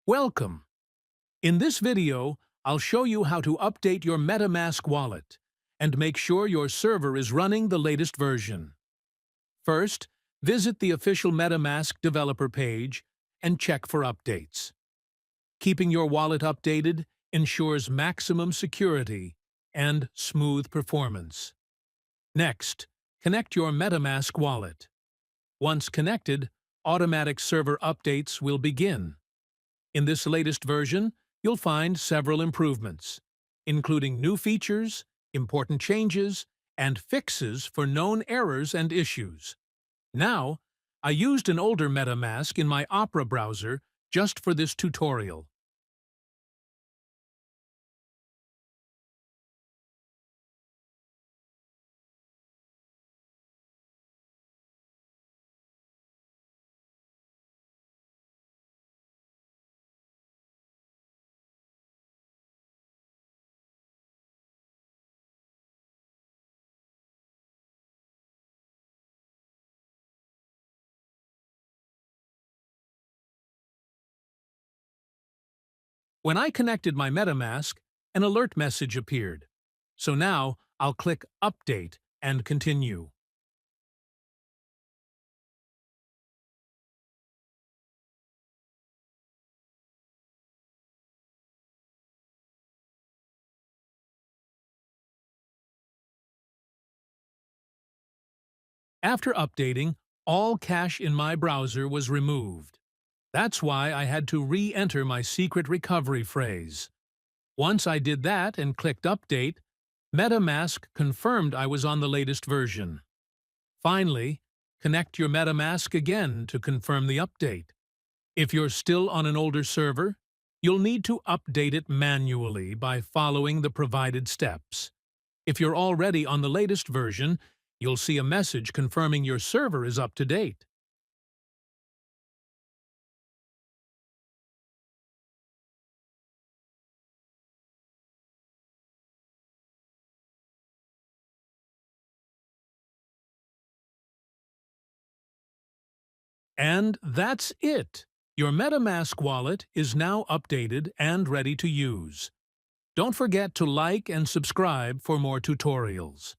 Welcome! In this video, I'll show you how to update your MetaMask wallet and make sure your server is running the latest version. First, visit the official MetaMask developer page and check for updates. Keeping your wallet updated ensures maximum security and smooth performance. Next, connect your MetaMask wallet. Once connected, automatic server updates will begin. In this latest version, you'll find several improvements, including new features, important changes, and fixes for known errors and issues. Now, I used an older MetaMask in my Opera browser just for this tutorial. When I connected my MetaMask, an alert message appeared. So now, I'll click Update and continue. After updating, all cache in my browser was removed. That's why I had to re-enter my secret recovery phrase. Once I did that and clicked Update, MetaMask confirmed I was on the latest version. Finally, connect your MetaMask again to confirm the update. If you're still on an older server, you'll need to update it manually by following the provided steps. If you're already on the latest version, you'll see a message confirming your server is up to date. And that's it! Your MetaMask wallet is now updated and ready to use. Don't forget to like and subscribe for more tutorials.